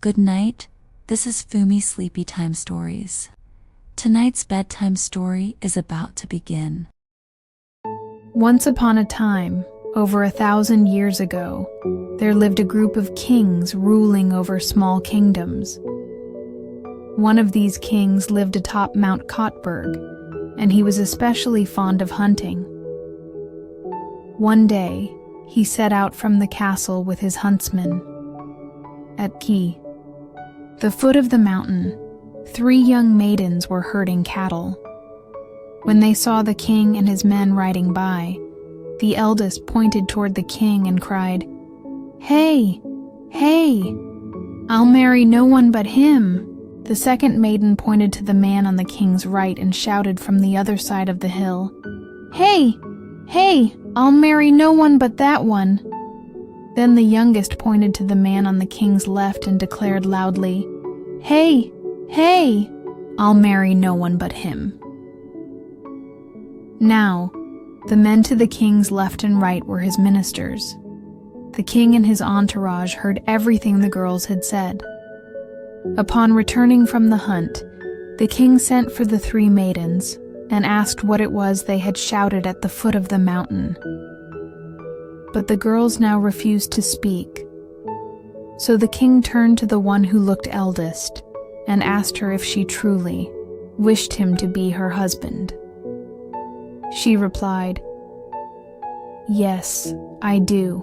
Good night, this is Fumi Sleepy Time Stories. Tonight's bedtime story is about to begin. Once upon a time, over 1,000 years ago, there lived a group of kings ruling over small kingdoms. One of these kings lived atop Mount Kotberg, and he was especially fond of hunting. One day, he set out from the castle with his huntsmen. At the foot of the mountain, 3 young maidens were herding cattle. When they saw the king and his men riding by, the eldest pointed toward the king and cried, "Hey! Hey! I'll marry no one but him!" The second maiden pointed to the man on the king's right and shouted from the other side of the hill, "Hey! Hey! I'll marry no one but that one!" Then the youngest pointed to the man on the king's left and declared loudly, "Hey! Hey! I'll marry no one but him." Now, the men to the king's left and right were his ministers. The king and his entourage heard everything the girls had said. Upon returning from the hunt, the king sent for the 3 maidens and asked what it was they had shouted at the foot of the mountain. But the girls now refused to speak. So the king turned to the one who looked eldest and asked her if she truly wished him to be her husband. She replied, "Yes, I do."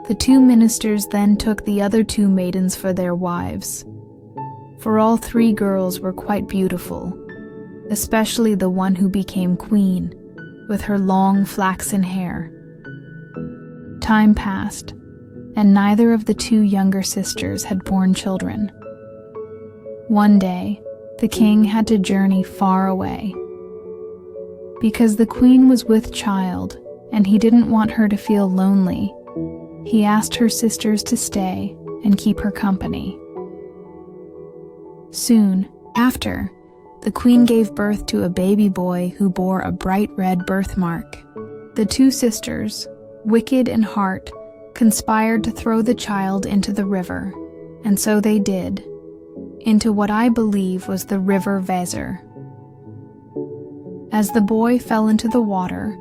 The 2 ministers then took the other 2 maidens for their wives, for all 3 girls were quite beautiful, especially the one who became queen, with her long flaxen hair. Time passed, and neither of the 2 younger sisters had borne children. One day, the king had to journey far away. Because the queen was with child, and he didn't want her to feel lonely, he asked her sisters to stay and keep her company. Soon after, the queen gave birth to a baby boy who bore a bright red birthmark. The 2 sisters, wicked in heart, conspired to throw the child into the river, and so they did, into what I believe was the river Weser. As the boy fell into the water,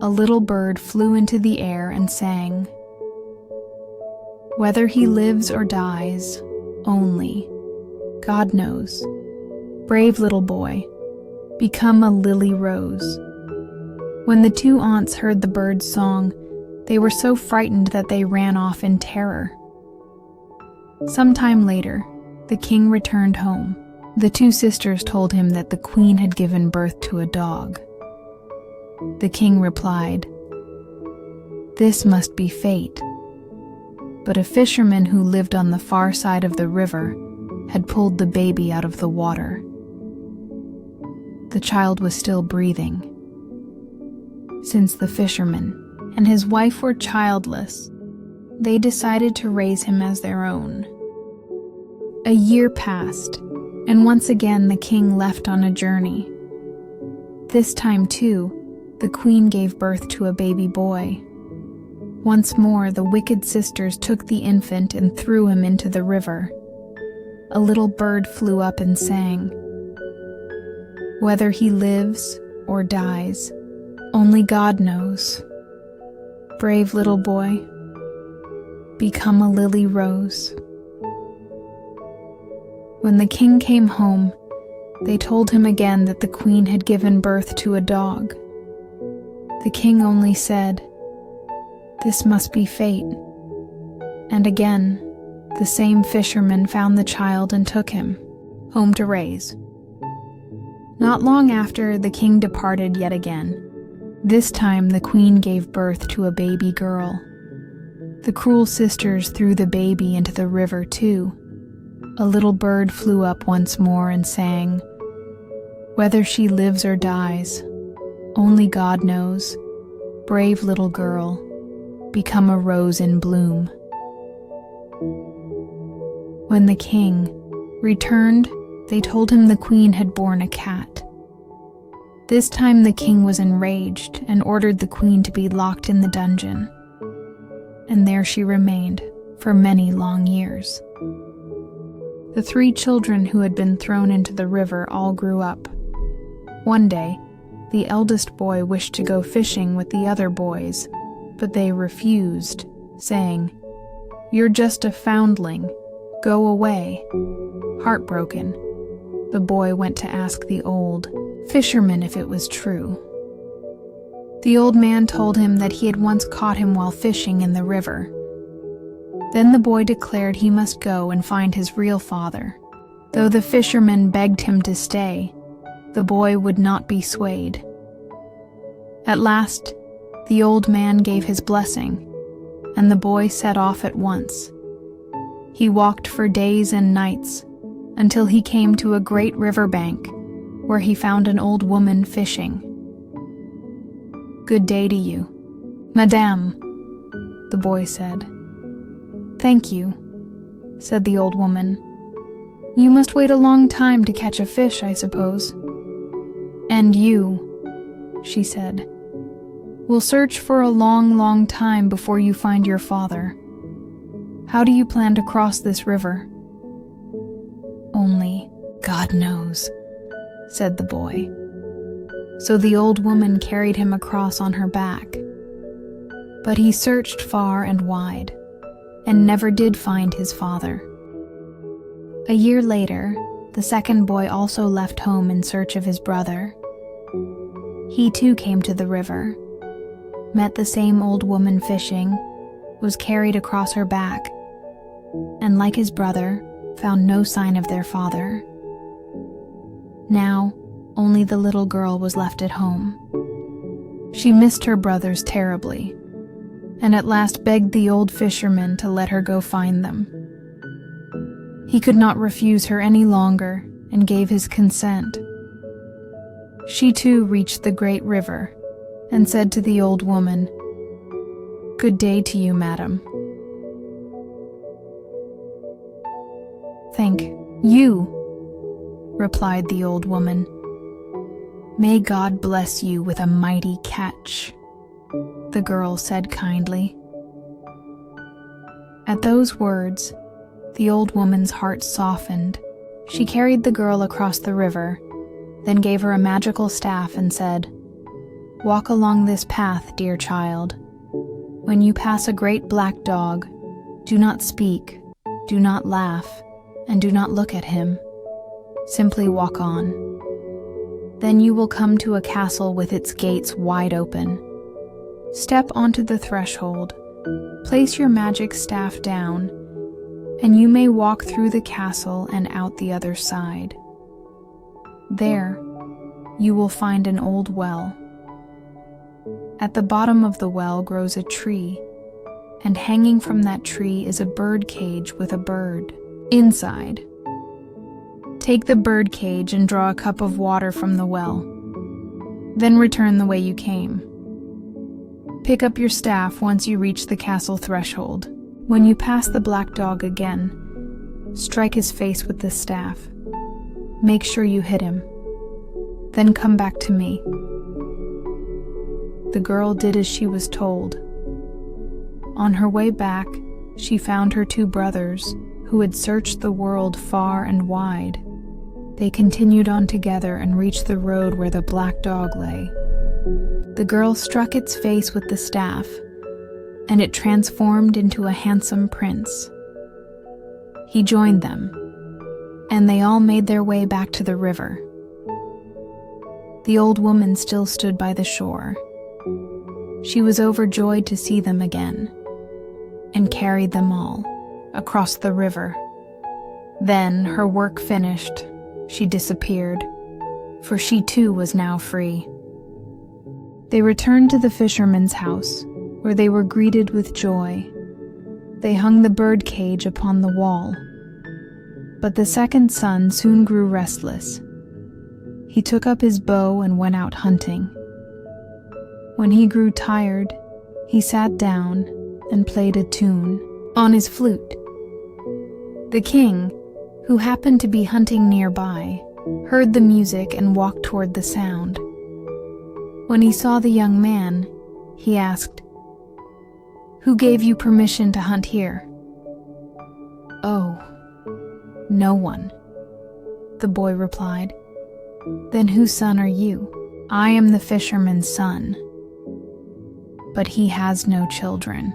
a little bird flew into the air and sang, "Whether he lives or dies, only God knows. Brave little boy, become a lily rose." When the 2 aunts heard the bird's song, they were so frightened that they ran off in terror. Some time later, the king returned home. The 2 sisters told him that the queen had given birth to a dog. The king replied, "This must be fate." But a fisherman who lived on the far side of the river had pulled the baby out of the water. The child was still breathing. Since the fisherman and his wife were childless, they decided to raise him as their own. A year passed, and once again the king left on a journey. This time, too, the queen gave birth to a baby boy. Once more, the wicked sisters took the infant and threw him into the river. A little bird flew up and sang, "Whether he lives or dies, only God knows. Brave little boy, become a lily rose." When the king came home, they told him again that the queen had given birth to a dog. The king only said, "This must be fate." And again, the same fisherman found the child and took him home to raise. Not long after, the king departed yet again. This time, the queen gave birth to a baby girl. The cruel sisters threw the baby into the river too. A little bird flew up once more and sang, "Whether she lives or dies, only God knows. Brave little girl, become a rose in bloom." When the king returned, they told him the queen had borne a cat. This time the king was enraged and ordered the queen to be locked in the dungeon. And there she remained for many long years. The 3 children who had been thrown into the river all grew up. One day, the eldest boy wished to go fishing with the other boys, but they refused, saying, "You're just a foundling. Go away." Heartbroken, the boy went to ask the old fisherman if it was true. The old man told him that he had once caught him while fishing in the river. Then the boy declared he must go and find his real father. Though the fisherman begged him to stay, the boy would not be swayed. At last, the old man gave his blessing, and the boy set off at once. He walked for days and nights, until he came to a great river bank, where he found an old woman fishing. "Good day to you, Madame," the boy said. "Thank you," said the old woman. "You must wait a long time to catch a fish, I suppose." "And you," she said, "will search for a long, long time before you find your father. How do you plan to cross this river?" "Only God knows," said the boy. So the old woman carried him across on her back. But he searched far and wide, and never did find his father. A year later, the second boy also left home in search of his brother. He too came to the river, met the same old woman fishing, was carried across her back, and like his brother, found no sign of their father. Now, only the little girl was left at home. She missed her brothers terribly, and at last begged the old fisherman to let her go find them. He could not refuse her any longer and gave his consent. She too reached the great river and said to the old woman, "Good day to you, madam." "Thank you," replied the old woman. "May God bless you with a mighty catch," the girl said kindly. At those words, the old woman's heart softened. She carried the girl across the river, then gave her a magical staff and said, "Walk along this path, dear child. When you pass a great black dog, do not speak, do not laugh, and do not look at him. Simply walk on. Then you will come to a castle with its gates wide open. Step onto the threshold, place your magic staff down, and you may walk through the castle and out the other side. There, you will find an old well. At the bottom of the well grows a tree, and hanging from that tree is a bird cage with a bird inside. Take the bird cage and draw a cup of water from the well. Then return the way you came. Pick up your staff once you reach the castle threshold. When you pass the black dog again, strike his face with the staff. Make sure you hit him. Then come back to me." The girl did as she was told. On her way back, she found her 2 brothers, who had searched the world far and wide. They continued on together and reached the road where the black dog lay. The girl struck its face with the staff, and it transformed into a handsome prince. He joined them, and they all made their way back to the river. The old woman still stood by the shore. She was overjoyed to see them again, and carried them all across the river. Then, her work finished, she disappeared, for she too was now free. They returned to the fisherman's house, where they were greeted with joy. They hung the bird cage upon the wall. But the second son soon grew restless. He took up his bow and went out hunting. When he grew tired, he sat down and played a tune on his flute. The king, who happened to be hunting nearby, heard the music and walked toward the sound. When he saw the young man, he asked, "Who gave you permission to hunt here?" "Oh, no one," the boy replied. "Then whose son are you?" "I am the fisherman's son, but he has no children.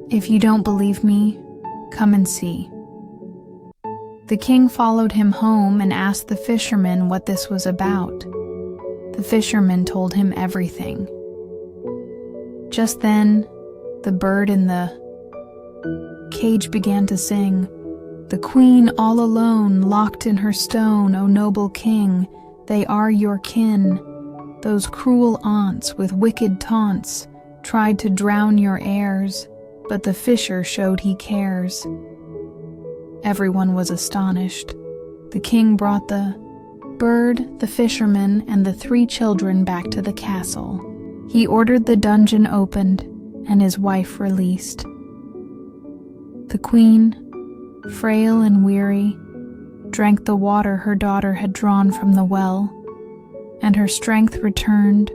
If you don't believe me, come and see." The king followed him home and asked the fisherman what this was about. The fisherman told him everything. Just then, the bird in the cage began to sing, "The queen all alone, locked in her stone, O noble king, they are your kin. Those cruel aunts with wicked taunts tried to drown your heirs, but the fisher showed he cares." Everyone was astonished. The king brought the bird, the fisherman, and the 3 children back to the castle. He ordered the dungeon opened and his wife released. The queen, frail and weary, drank the water her daughter had drawn from the well, and her strength returned,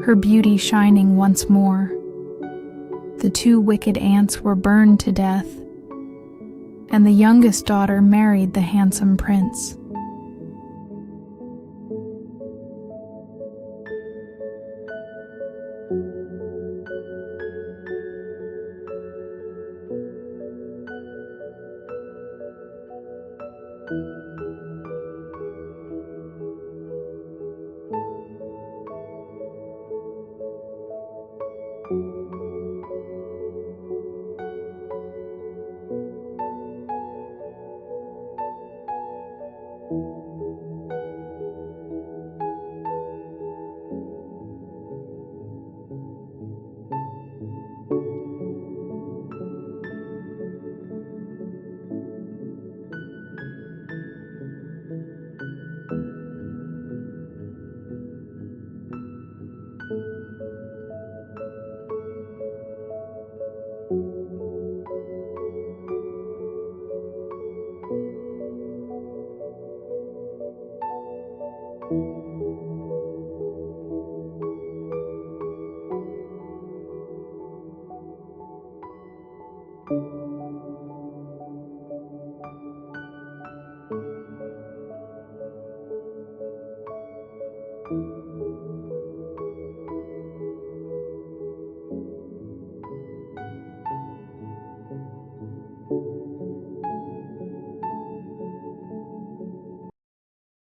her beauty shining once more. The 2 wicked aunts were burned to death, and the youngest daughter married the handsome prince.